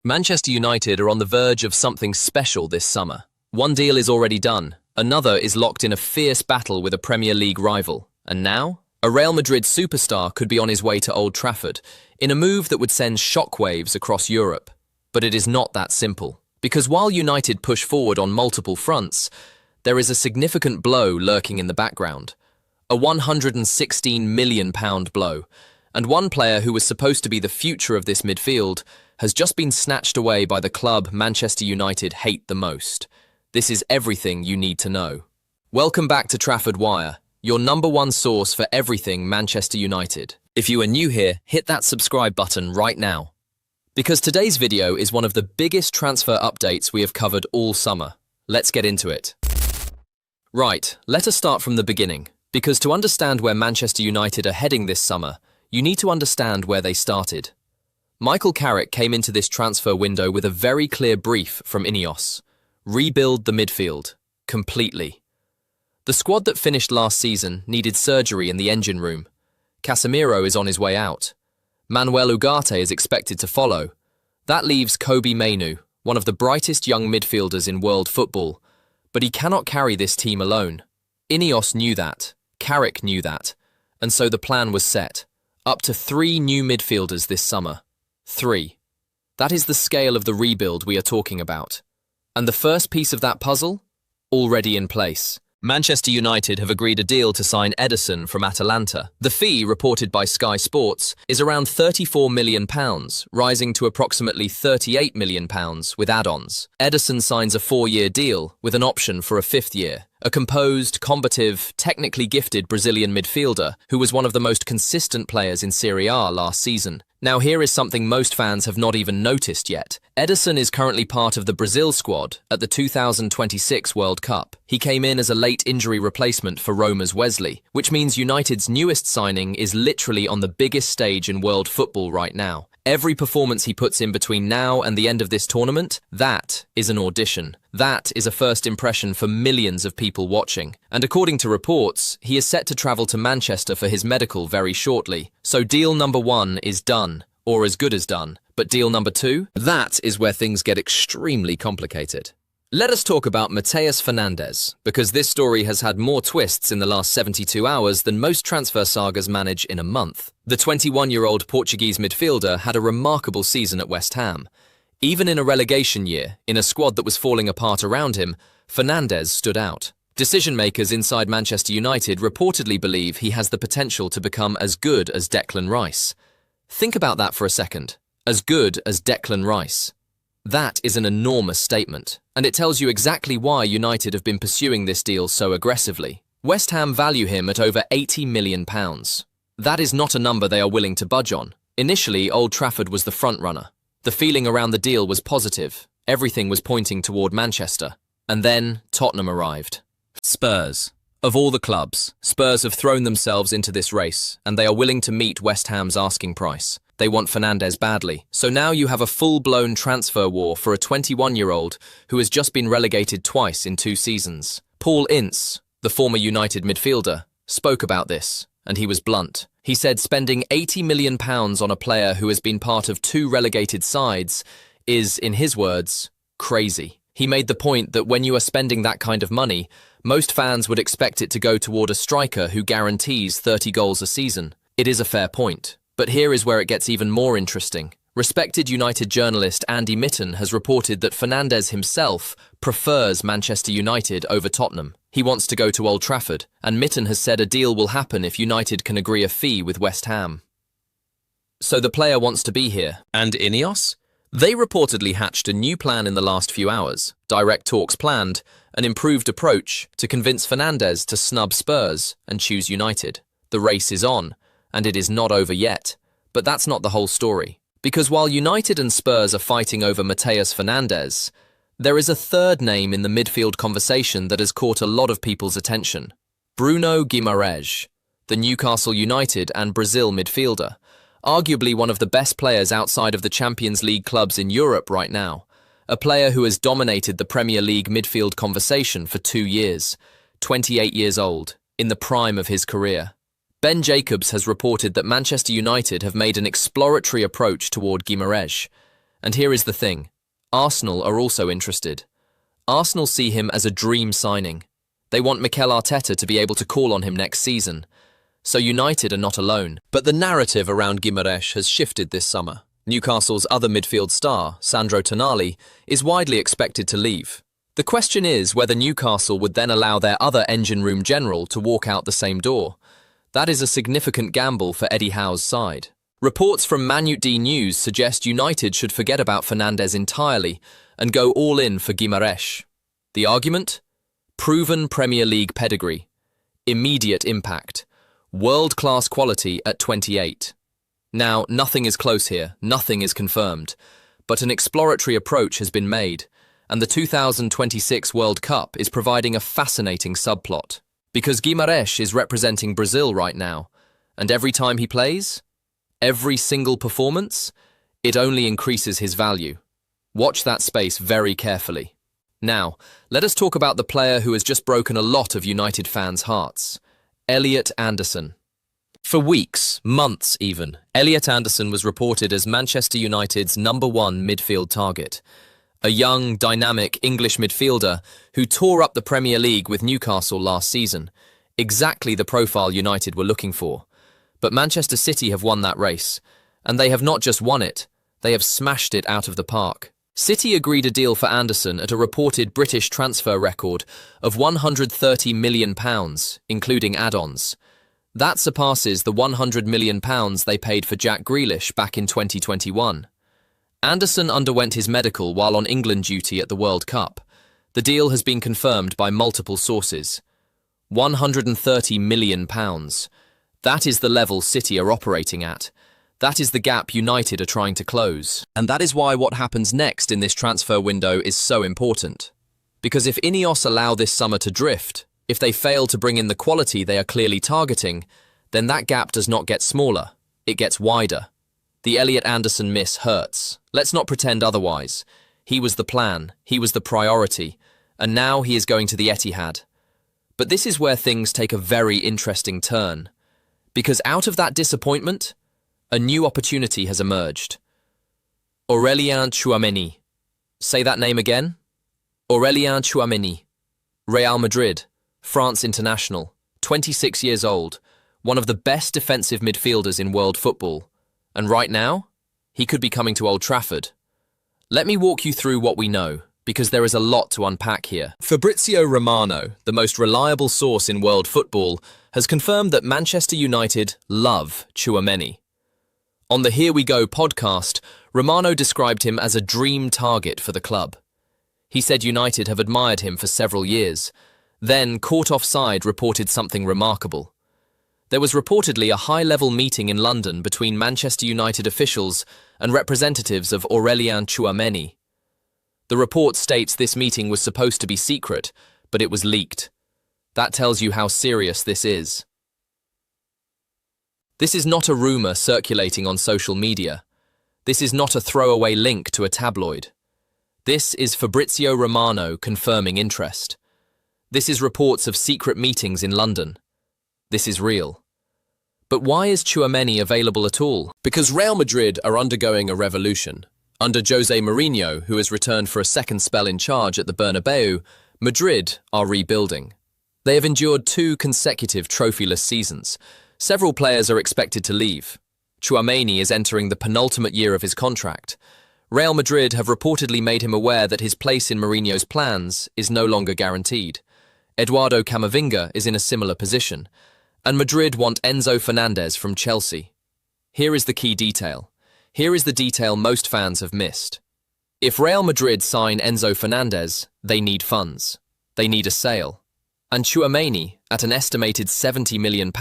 Manchester United are on the verge of something special this summer. One deal is already done, another is locked in a fierce battle with a Premier League rival. And now, a Real Madrid superstar could be on his way to Old Trafford, in a move that would send shockwaves across Europe. But it is not that simple, because while United push forward on multiple fronts, there is a significant blow lurking in the background. A £116 million blow, and one player who was supposed to be the future of this midfield has just been snatched away by the club Manchester United hate the most. This is everything you need to know. Welcome back to Trafford Wire, your #1 source for everything Manchester United. If you are new here, hit that subscribe button right now, because today's video is one of the biggest transfer updates we have covered all summer. Let's get into it. Right, let us start from the beginning, because to understand where Manchester United are heading this summer, you need to understand where they started. Michael Carrick came into this transfer window with a very clear brief from INEOS: rebuild the midfield, completely. The squad that finished last season needed surgery in the engine room. Casemiro is on his way out. Manuel Ugarte is expected to follow. That leaves Kobbie Mainoo, one of the brightest young midfielders in world football, but he cannot carry this team alone. INEOS knew that, Carrick knew that, and so the plan was set. Up to 3 new midfielders this summer. 3. That is the scale of the rebuild we are talking about. And the first piece of that puzzle? Already in place. Manchester United have agreed a deal to sign Ederson from Atalanta. The fee, reported by Sky Sports, is around £34 million, rising to approximately £38 million with add-ons. Ederson signs a 4-year deal with an option for a 5th year. A composed, combative, technically gifted Brazilian midfielder who was one of the most consistent players in Serie A last season. Now here is something most fans have not even noticed yet. Ederson is currently part of the Brazil squad at the 2026 World Cup. He came in as a late injury replacement for Roma's Wesley, which means United's newest signing is literally on the biggest stage in world football right now. Every performance he puts in between now and the end of this tournament, that is an audition. That is a first impression for millions of people watching. And according to reports, he is set to travel to Manchester for his medical very shortly. So deal #1 is done, or as good as done. But deal #2? That is where things get extremely complicated. Let us talk about Mateus Fernandes, because this story has had more twists in the last 72 hours than most transfer sagas manage in a month. The 21-year-old Portuguese midfielder had a remarkable season at West Ham. Even in a relegation year, in a squad that was falling apart around him, Fernandes stood out. Decision-makers inside Manchester United reportedly believe he has the potential to become as good as Declan Rice. Think about that for a second. As good as Declan Rice. That is an enormous statement, and it tells you exactly why United have been pursuing this deal so aggressively. West Ham value him at over £80 million. That is not a number they are willing to budge on. Initially, Old Trafford was the front-runner. The feeling around the deal was positive. Everything was pointing toward Manchester. And then Tottenham arrived. Spurs. Of all the clubs, Spurs have thrown themselves into this race, and they are willing to meet West Ham's asking price. They want Fernandes badly. So now you have a full-blown transfer war for a 21-year-old who has just been relegated twice in 2 seasons. Paul Ince, the former United midfielder, spoke about this, and he was blunt. He said spending £80 million on a player who has been part of 2 relegated sides is, in his words, crazy. He made the point that when you are spending that kind of money, most fans would expect it to go toward a striker who guarantees 30 goals a season. It is a fair point. But here is where it gets even more interesting. Respected United journalist Andy Mitten has reported that Fernandes himself prefers Manchester United over Tottenham. He wants to go to Old Trafford, and Mitten has said a deal will happen if United can agree a fee with West Ham. So the player wants to be here. And INEOS? They reportedly hatched a new plan in the last few hours. Direct talks planned, an improved approach to convince Fernandes to snub Spurs and choose United. The race is on. And it is not over yet. But that's not the whole story. Because while United and Spurs are fighting over Mateus Fernandes, there is a third name in the midfield conversation that has caught a lot of people's attention. BRUNO Guimarães, the Newcastle United and Brazil midfielder, arguably one of the best players outside of the Champions League clubs in Europe right now. A player who has dominated the Premier League midfield conversation for 2 years, 28 years old, in the prime of his career. Ben Jacobs has reported that Manchester United have made an exploratory approach toward Guimarães. And here is the thing. Arsenal are also interested. Arsenal see him as a dream signing. They want Mikel Arteta to be able to call on him next season. So United are not alone. But the narrative around Guimarães has shifted this summer. Newcastle's other midfield star, Sandro Tonali, is widely expected to leave. The question is whether Newcastle would then allow their other engine room general to walk out the same door. That is a significant gamble for Eddie Howe's side. Reports from Minute News suggest United should forget about Fernandes entirely and go all in for Guimarães. The argument? Proven Premier League pedigree, immediate impact, world-class quality at 28. Now, nothing is close here, nothing is confirmed, but an exploratory approach has been made, and the 2026 World Cup is providing a fascinating subplot. Because Guimarães is representing Brazil right now, and every time he plays, every single performance, it only increases his value. Watch that space very carefully. Now, let us talk about the player who has just broken a lot of United fans' hearts, Elliot Anderson. For weeks, months even, Elliot Anderson was reported as Manchester United's #1 midfield target. A young, dynamic English midfielder who tore up the Premier League with Newcastle last season. Exactly the profile United were looking for. But Manchester City have won that race. And they have not just won it, they have smashed it out of the park. City agreed a deal for Anderson at a reported British transfer record of £130 million, including add-ons. That surpasses the £100 million they paid for Jack Grealish back in 2021. Anderson underwent his medical while on England duty at the World Cup. The deal has been confirmed by multiple sources. £130 million. That is the level City are operating at. That is the gap United are trying to close. And that is why what happens next in this transfer window is so important. Because if INEOS allow this summer to drift, if they fail to bring in the quality they are clearly targeting, then that gap does not get smaller, it gets wider. The Elliot Anderson miss hurts. Let's not pretend otherwise. He was the plan, he was the priority, and now he is going to the Etihad. But this is where things take a very interesting turn. Because out of that disappointment, a new opportunity has emerged. Aurélien Tchouaméni. Say that name again? Aurélien Tchouaméni. Real Madrid. France international, 26 years old, one of the best defensive midfielders in world football. And right now, he could be coming to Old Trafford. Let me walk you through what we know, because there is a lot to unpack here. Fabrizio Romano, the most reliable source in world football, has confirmed that Manchester United love Tchouaméni. On the Here We Go podcast, Romano described him as a dream target for the club. He said United have admired him for several years. Then, Caught Offside reported something remarkable. There was reportedly a high-level meeting in London between Manchester United officials and representatives of Aurélien Tchouaméni. The report states this meeting was supposed to be secret, but it was leaked. That tells you how serious this is. This is not a rumour circulating on social media. This is not a throwaway link to a tabloid. This is Fabrizio Romano confirming interest. This is reports of secret meetings in London. This is real. But why is Tchouaméni available at all? Because Real Madrid are undergoing a revolution. Under Jose Mourinho, who has returned for a second spell in charge at the Bernabeu, Madrid are rebuilding. They have endured 2 consecutive trophyless seasons. Several players are expected to leave. Tchouaméni is entering the penultimate year of his contract. Real Madrid have reportedly made him aware that his place in Mourinho's plans is no longer guaranteed. Eduardo Camavinga is in a similar position, and Madrid want Enzo Fernandez from Chelsea. Here is the key detail. Here is the detail most fans have missed. If Real Madrid sign Enzo Fernandez, they need funds. They need a sale. And Tchouaméni, at an estimated £70 million,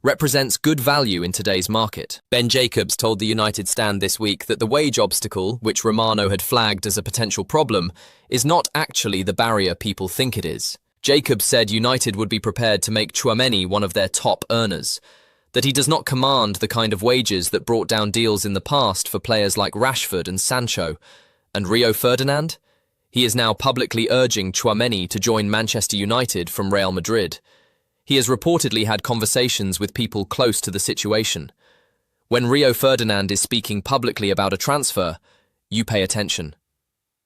represents good value in today's market. Ben Jacobs told the United Stand this week that the wage obstacle, which Romano had flagged as a potential problem, is not actually the barrier people think it is. Jacobs said United would be prepared to make Tchouaméni one of their top earners, that he does not command the kind of wages that brought down deals in the past for players like Rashford and Sancho. And Rio Ferdinand? He is now publicly urging Tchouaméni to join Manchester United from Real Madrid. He has reportedly had conversations with people close to the situation. When Rio Ferdinand is speaking publicly about a transfer, you pay attention.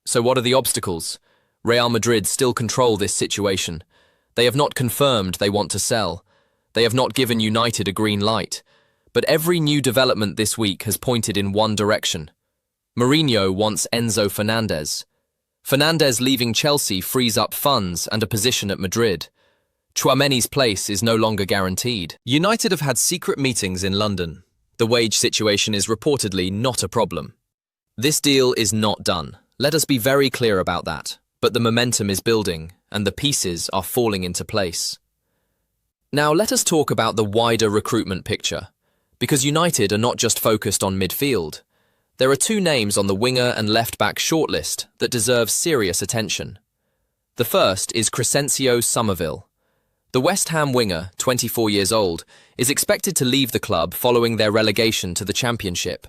So what are the obstacles? Real Madrid still control this situation. They have not confirmed they want to sell. They have not given United a green light. But every new development this week has pointed in one direction. Mourinho wants Enzo Fernandez. Fernandez leaving Chelsea frees up funds and a position at Madrid. Tchouaméni's place is no longer guaranteed. United have had secret meetings in London. The wage situation is reportedly not a problem. This deal is not done. Let us be very clear about that. But the momentum is building, and the pieces are falling into place. Now let us talk about the wider recruitment picture. Because United are not just focused on midfield. There are two names on the winger and left-back shortlist that deserve serious attention. The first is Crysencio Summerville. The West Ham winger, 24 years old, is expected to leave the club following their relegation to the Championship.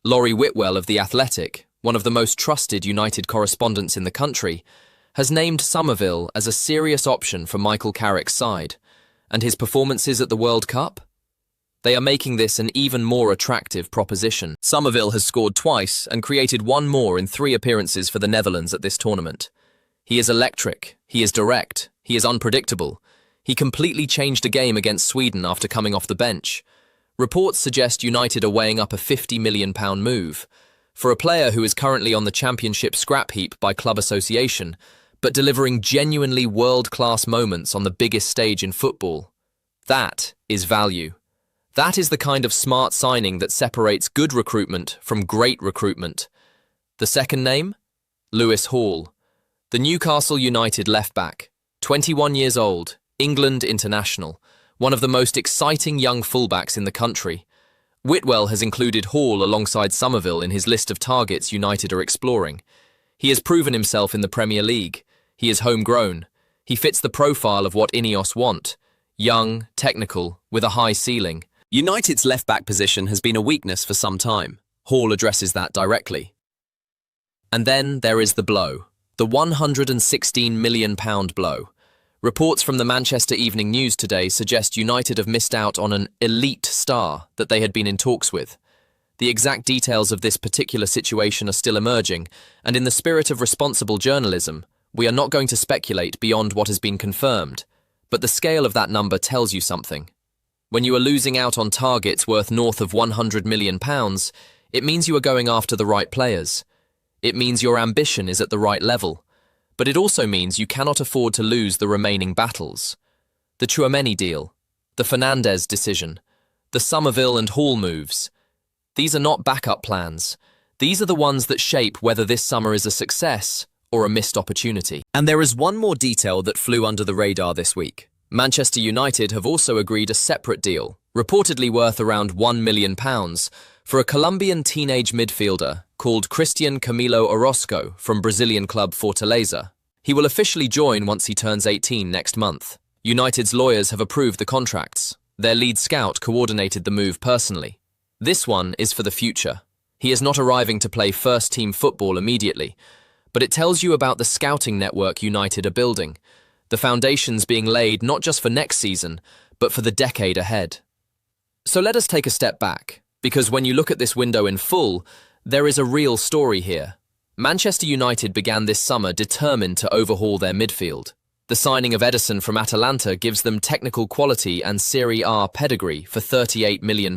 Laurie Whitwell of The Athletic, one of the most trusted United correspondents in the country, has named Summerville as a serious option for Michael Carrick's side, and his performances at the World Cup? They are making this an even more attractive proposition. Summerville has scored twice and created one more in 3 appearances for the Netherlands at this tournament. He is electric, he is direct, he is unpredictable. He completely changed the game against Sweden after coming off the bench. Reports suggest United are weighing up a £50 million move for a player who is currently on the Championship scrap heap by club association, but delivering genuinely world-class moments on the biggest stage in football. That is value. That is the kind of smart signing that separates good recruitment from great recruitment. The second name? Lewis Hall. The Newcastle United left-back, 21 years old, England international, one of the most exciting young fullbacks in the country. Whitwell has included Hall alongside Summerville in his list of targets United are exploring. He has proven himself in the Premier League. He is homegrown. He fits the profile of what INEOS want. Young, technical, with a high ceiling. United's left-back position has been a weakness for some time. Hall addresses that directly. And then there is the blow. The £116 million blow. Reports from the Manchester Evening News today suggest United have missed out on an elite star that they had been in talks with. The exact details of this particular situation are still emerging, and in the spirit of responsible journalism, we are not going to speculate beyond what has been confirmed. But the scale of that number tells you something. When you are losing out on targets worth north of £100 million, it means you are going after the right players. It means your ambition is at the right level. But it also means you cannot afford to lose the remaining battles. The Tchouaméni deal, the Fernandez decision, the Summerville and Hall moves. These are not backup plans. These are the ones that shape whether this summer is a success or a missed opportunity. And there is one more detail that flew under the radar this week. Manchester United have also agreed a separate deal, reportedly worth around £1 million, for a Colombian teenage midfielder called Cristian Camilo Orozco from Brazilian club Fortaleza. He will officially join once he turns 18 next month. United's lawyers have approved the contracts. Their lead scout coordinated the move personally. This one is for the future. He is not arriving to play first-team football immediately, but it tells you about the scouting network United are building, the foundations being laid not just for next season, but for the decade ahead. So let us take a step back, because when you look at this window in full, there is a real story here. Manchester United began this summer determined to overhaul their midfield. The signing of Ederson from Atalanta gives them technical quality and Serie A pedigree for £38 million.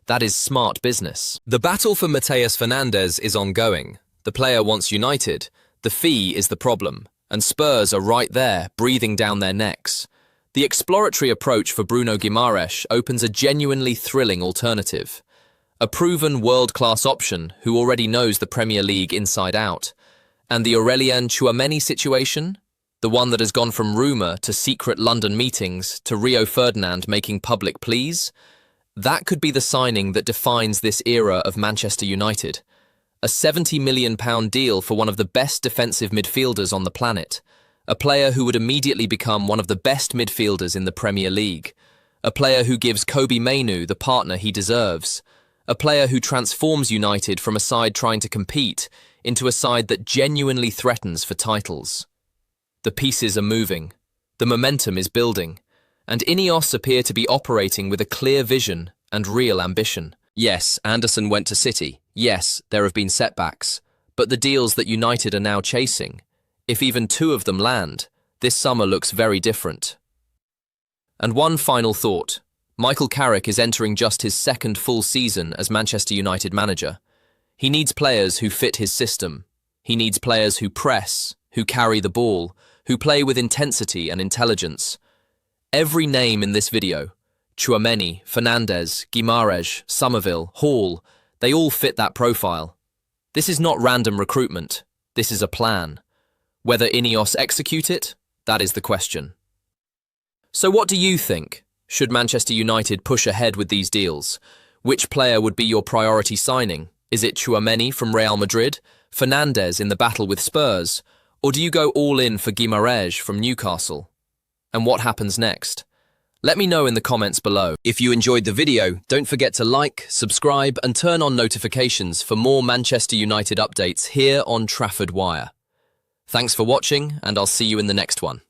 That is smart business. The battle for Mateus Fernandes is ongoing. The player wants United. The fee is the problem. And Spurs are right there, breathing down their necks. The exploratory approach for BRUNO Guimarães opens a genuinely thrilling alternative. A proven world-class option who already knows the Premier League inside out. And the Aurélien Tchouaméni situation? The one that has gone from rumour to secret London meetings to Rio Ferdinand making public pleas? That could be the signing that defines this era of Manchester United. A £70 million deal for one of the best defensive midfielders on the planet. A player who would immediately become one of the best midfielders in the Premier League. A player who gives Kobbie Mainoo the partner he deserves. A player who transforms United from a side trying to compete into a side that genuinely threatens for titles. The pieces are moving. The momentum is building. And INEOS appear to be operating with a clear vision and real ambition. Yes, Anderson went to City. Yes, there have been setbacks, but the deals that United are now chasing, if even two of them land, this summer looks very different. And one final thought. Michael Carrick is entering just his second full season as Manchester United manager. He needs players who fit his system. He needs players who press, who carry the ball, who play with intensity and intelligence. Every name in this video, Tchouaméni, Fernandes, Guimarães, Summerville, Hall, they all fit that profile. This is not random recruitment. This is a plan. Whether INEOS execute it, that is the question. So what do you think? Should Manchester United push ahead with these deals? Which player would be your priority signing? Is it Tchouaméni from Real Madrid, Fernandes in the battle with Spurs, or do you go all in for Guimarães from Newcastle? And what happens next? Let me know in the comments below. If you enjoyed the video, don't forget to like, subscribe and turn on notifications for more Manchester United updates here on Trafford Wire. Thanks for watching and I'll see you in the next one.